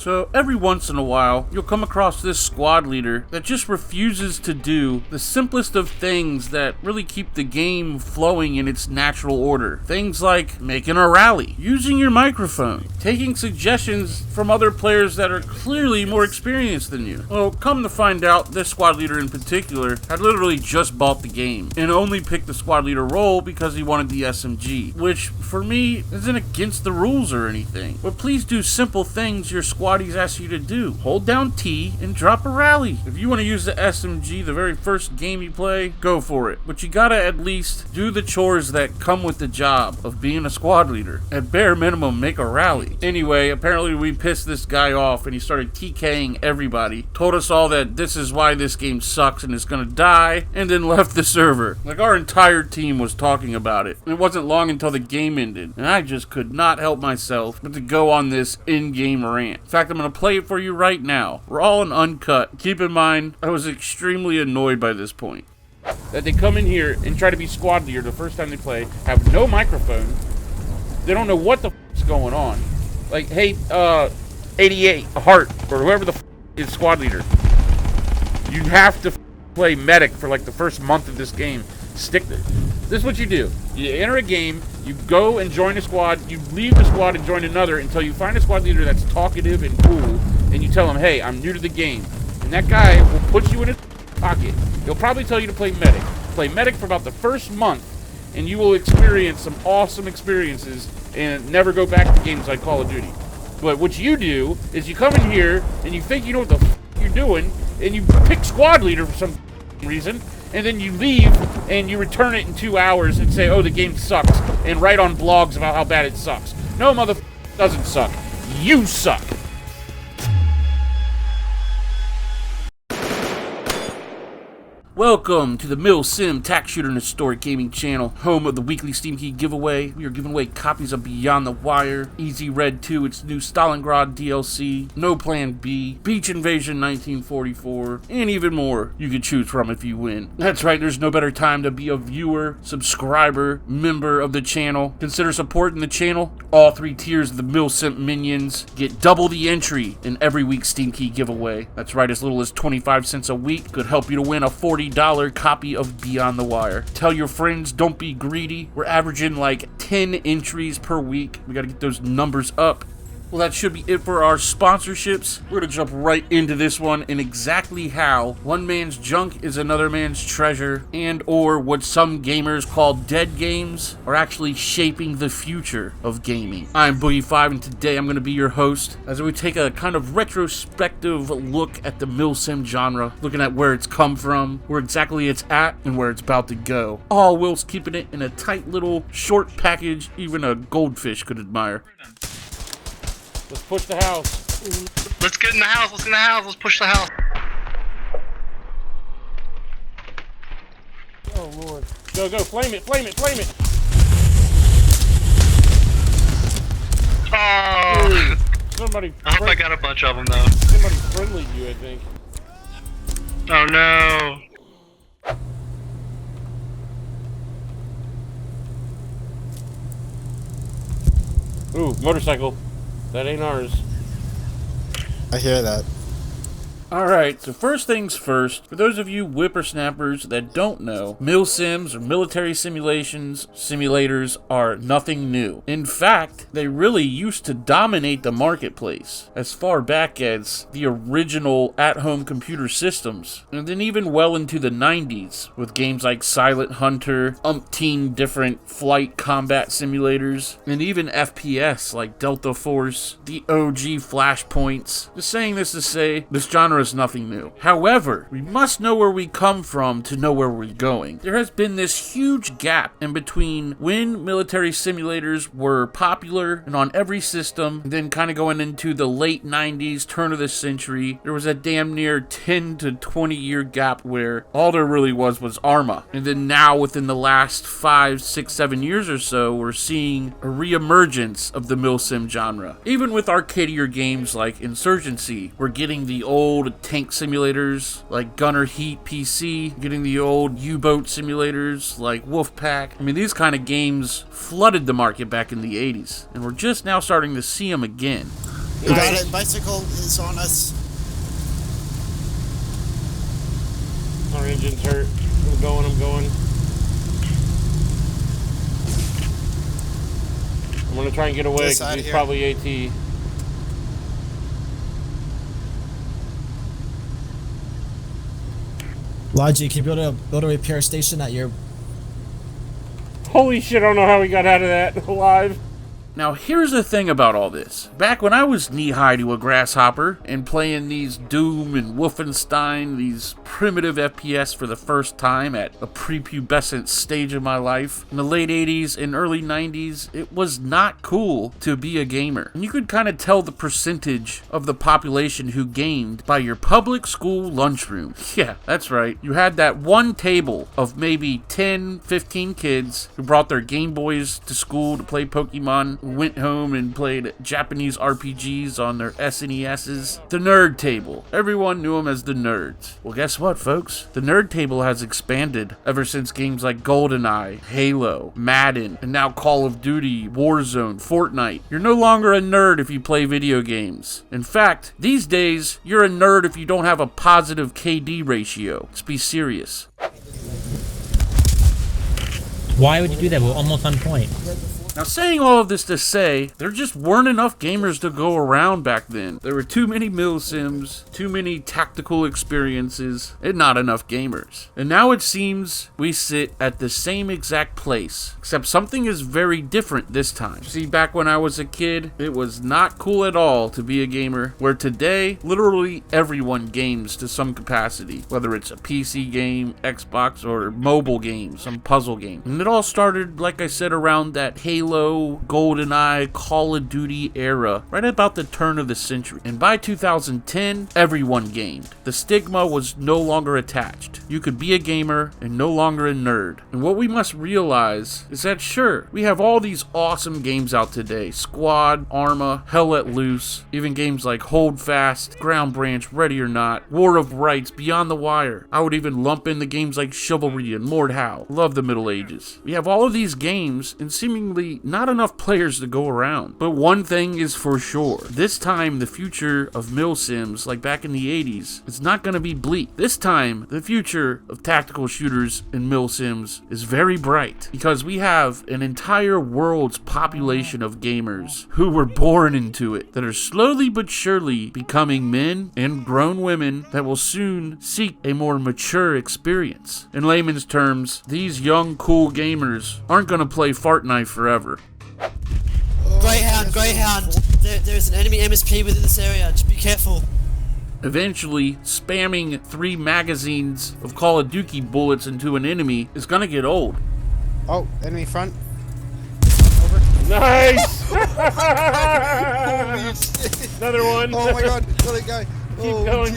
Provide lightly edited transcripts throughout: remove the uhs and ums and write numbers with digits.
So every once in a while, you'll come across this squad leader that just refuses to do the simplest of things that really keep the game flowing in its natural order. Things like making a rally, using your microphone, taking suggestions from other players that are clearly more experienced than you. Well, come to find out, this squad leader in particular had literally just bought the game and only picked the squad leader role because he wanted the SMG, which for me isn't against the rules or anything. But please do simple things your squaddies ask you to do. Hold down T and drop a rally. If you want to use the SMG the very first game you play, go for it. But you gotta at least do the chores that come with the job of being a squad leader. At bare minimum, make a rally. Anyway, apparently we pissed this guy off and he started TKing everybody. Told us all that this is why this game sucks and is gonna die, and then left the server. Like, our entire team was talking about it. It wasn't long until the game ended, and I just could not help myself but to go on this in-game rant. In fact, I'm gonna play it for you right now. We're all in uncut. Keep in mind, I was extremely annoyed by this point. That they come in here and try to be squad leader the first time they play, have no microphone, they don't know what the is going on. Like, hey, 88, Hart, or whoever the is squad leader, you have to play medic for like the first month of this game. Stick to it. This is what you do. You enter a game, you go and join a squad, you leave the squad and join another until you find a squad leader that's talkative and cool, and you tell him, hey, I'm new to the game. And that guy will put you in his pocket. He'll probably tell you to play medic. Play medic for about the first month, and you will experience some awesome experiences and never go back to games like Call of Duty. But what you do is you come in here and you think you know what the you're doing, and you pick squad leader for some reason, and then you leave and you return it in 2 hours and say, oh, the game sucks, and write on blogs about how bad it sucks. No, doesn't suck. You suck. Welcome to the Mil-Simp Tack Shooter and Historic Gaming channel, home of the weekly Steam Key giveaway. We are giving away copies of Beyond the Wire, Easy Red 2, its new Stalingrad DLC, No Plan B, Beach Invasion 1944, and even more you can choose from if you win. That's right, there's no better time to be a viewer, subscriber, member of the channel. Consider supporting the channel. All 3 tiers of the Mil-Simp minions get double the entry in every week's Steam Key giveaway. That's right, as little as 25 cents a week could help you to win a $40 copy of Beyond the Wire. Tell your friends, don't be greedy. We're averaging like 10 entries per week. We gotta get those numbers up. Well, that should be it for our sponsorships. We're gonna jump right into this one and exactly how one man's junk is another man's treasure, and or what some gamers call dead games are actually shaping the future of gaming. I'm Boogie5, and today I'm gonna be your host as we take a kind of retrospective look at the Mil-Simp genre, looking at where it's come from, where exactly it's at, and where it's about to go. All whilst keeping it in a tight little short package even a goldfish could admire. Let's push the house. Let's get in the house. Let's get in the house. Let's push the house. Oh, Lord. Go, go. Flame it. Flame it. Flame it. Oh. Dude, somebody. I hope I got a bunch of them, though. Somebody friendly you, I think. Oh, no. Ooh, motorcycle. That ain't ours. I hear that. Alright, so first things first, for those of you whippersnappers that don't know, Mil-Sims or military simulators are nothing new. In fact, they really used to dominate the marketplace as far back as the original at-home computer systems, and then even well into the 90s with games like Silent Hunter, umpteen different flight combat simulators, and even FPS like Delta Force, the OG Flashpoints. Just saying this to say, this genre is nothing new. However, we must know where we come from to know where we're going. There has been this huge gap in between when military simulators were popular and on every system, and then kind of going into the late 90s, turn of the century, there was a damn near 10 to 20 year gap where all there really was Arma. And then now within the last 5, 6, 7 years or so, we're seeing a re-emergence of the Mil-Simp genre. Even with arcadier games like Insurgency, we're getting the old tank simulators like Gunner Heat PC, getting the old U-boat simulators like Wolfpack. I mean, these kind of games flooded the market back in the 80s, and we're just now starting to see them again. We got it. Bicycle is on us. Our engine's hurt. I'm going. I'm gonna try and get away because he's probably AT. Logic, can you build a repair station at your... Holy shit, I don't know how we got out of that alive. Now, here's the thing about all this. Back when I was knee-high to a grasshopper and playing these Doom and Wolfenstein, these primitive FPS for the first time at a prepubescent stage of my life, in the late 80s and early 90s, it was not cool to be a gamer. And you could kind of tell the percentage of the population who gamed by your public school lunchroom. Yeah, that's right. You had that one table of maybe 10, 15 kids who brought their Game Boys to school to play Pokemon, went home and played Japanese RPGs on their SNESs. The nerd table. Everyone knew them as the nerds. Well, guess what, folks? The nerd table has expanded ever since games like GoldenEye, Halo, Madden, and now Call of Duty, Warzone, Fortnite. You're no longer a nerd if you play video games. In fact, these days, you're a nerd if you don't have a positive KD ratio. Let's be serious. Why would you do that? We're almost on point. Now, saying all of this to say, there just weren't enough gamers to go around back then. There were too many Mil-Sims, too many tactical experiences, and not enough gamers. And now it seems we sit at the same exact place, except something is very different this time. See, back when I was a kid, it was not cool at all to be a gamer, where today, literally everyone games to some capacity, whether it's a PC game, Xbox, or mobile game, some puzzle game. And it all started, like I said, around that Halo, GoldenEye, Call of Duty era, right about the turn of the century. And by 2010, everyone gamed. The stigma was no longer attached. You could be a gamer and no longer a nerd. And what we must realize is that sure, we have all these awesome games out today. Squad, Arma, Hell Let Loose, even games like Hold Fast, Ground Branch, Ready or Not, War of Rights, Beyond the Wire. I would even lump in the games like Chivalry and Lord Howe. Love the Middle Ages. We have all of these games and seemingly not enough players to go around. But one thing is for sure. This time, the future of Mil-Sims, like back in the 80s, is not going to be bleak. This time, the future of tactical shooters and Mil-Sims is very bright because we have an entire world's population of gamers who were born into it that are slowly but surely becoming men and grown women that will soon seek a more mature experience. In layman's terms, these young, cool gamers aren't going to play Fortnite forever. Greyhound. There's an enemy MSP within this area. Just be careful. Eventually, spamming 3 magazines of Call of Duty bullets into an enemy is gonna get old. Oh, enemy front. Nice! Another one. Oh my god, another guy. Keep going.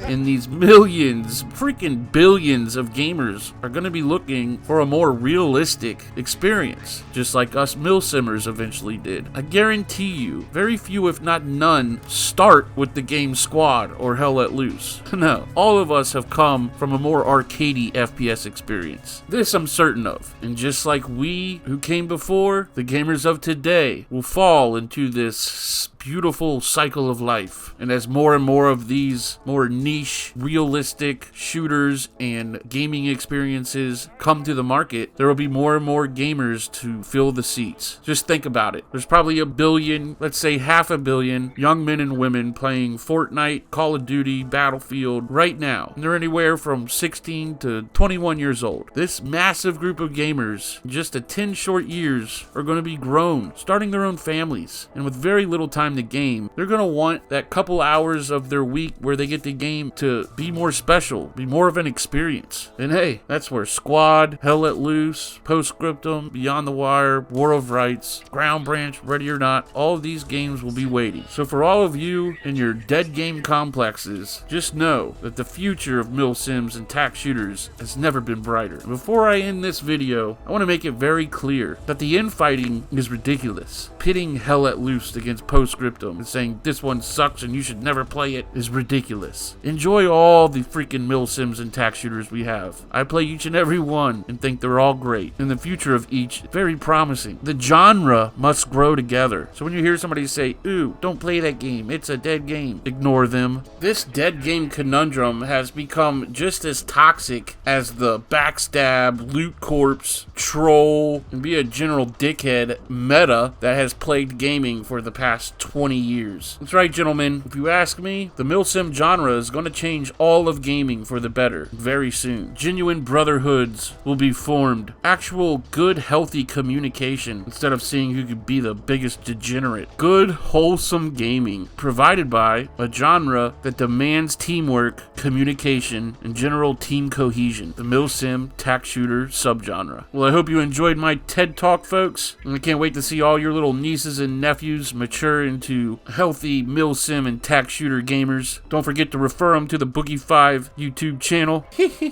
And these millions, freaking billions of gamers are going to be looking for a more realistic experience, just like us Mil-Simmers eventually did. I guarantee you, very few, if not none, start with the game Squad or Hell Let Loose. No, all of us have come from a more arcadey FPS experience. This I'm certain of. And just like we who came before, the gamers of today will fall into this beautiful cycle of life. And as more and more of these more niche, realistic shooters and gaming experiences come to the market, there will be more and more gamers to fill the seats. Just think about it. There's probably 1 billion, let's say 500 million young men and women playing Fortnite, Call of Duty, Battlefield right now. And they're anywhere from 16 to 21 years old. This massive group of gamers, in just 10 short years, are going to be grown, starting their own families, and with very little time to game. They're going to want that couple hours of their week where they get the game to be more special, be more of an experience. And hey, that's where Squad, Hell Let Loose, Postscriptum, Beyond the Wire, War of Rights, Ground Branch, Ready or Not, all of these games will be waiting. So for all of you in your dead game complexes, just know that the future of Mil-Sims and tac shooters has never been brighter. Before I end this video, I want to make it very clear that the infighting is ridiculous. Pitting Hell Let Loose against Postscriptum script them and saying this one sucks and you should never play it is ridiculous. Enjoy all the freaking Mil-Sims and tax shooters we have. I play each and every one and think they're all great, and the future of each very promising. The genre must grow together. So when you hear somebody say, ooh, don't play that game, it's a dead game, ignore them. This dead game conundrum has become just as toxic as the backstab, loot corpse, troll, and be a general dickhead meta that has plagued gaming for the past 20 years. That's right, gentlemen. If you ask me, the Mil-Sim genre is going to change all of gaming for the better very soon. Genuine brotherhoods will be formed. Actual good, healthy communication instead of seeing who could be the biggest degenerate. Good, wholesome gaming provided by a genre that demands teamwork, communication, and general team cohesion. The Mil-Sim tax shooter subgenre. Well, I hope you enjoyed my TED Talk, folks, and I can't wait to see all your little nieces and nephews mature into healthy Mil-Sim and tax shooter gamers. Don't forget to refer them to the Boogie 5 YouTube channel.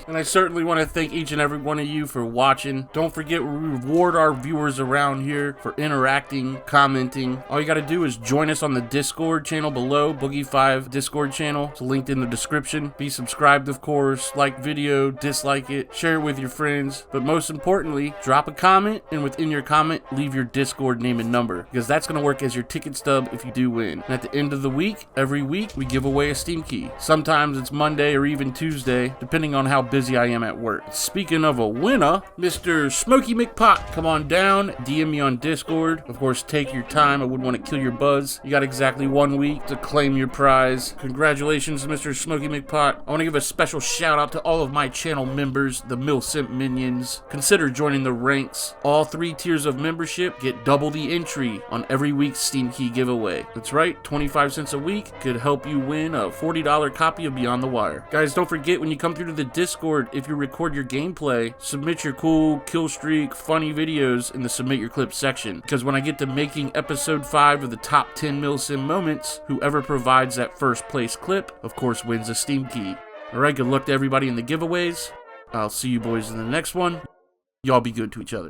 And I certainly want to thank each and every one of you for watching. Don't forget we reward our viewers around here for interacting, commenting. All you got to do is join us on the Discord channel below, Boogie 5 Discord channel. It's linked in the description. Be subscribed, of course. Like video, dislike it, share it with your friends. But most importantly, drop a comment, and within your comment, leave your Discord name and number, because that's going to work as your ticket stub if you do win. And at the end of the week, every week, we give away a Steam key. Sometimes it's Monday or even Tuesday, depending on how busy I am at work. Speaking of a winner, Mr. Smokey McPot, come on down, DM me on Discord. Of course, take your time. I wouldn't want to kill your buzz. You got exactly 1 week to claim your prize. Congratulations, Mr. Smokey McPot. I want to give a special shout out to all of my channel members, the Mil-Simp minions. Consider joining the ranks. All 3 tiers of membership get double the entry on every week's Steam key giveaway. That's right, 25 cents a week could help you win a $40 copy of Beyond the Wire. Guys, don't forget when you come through to the Discord, if you record your gameplay, submit your cool, kill streak, funny videos in the submit your clip section. Because when I get to making episode 5 of the top 10 Mil-Sim moments, whoever provides that first place clip, of course, wins a Steam key. Alright, good luck to everybody in the giveaways. I'll see you boys in the next one. Y'all be good to each other.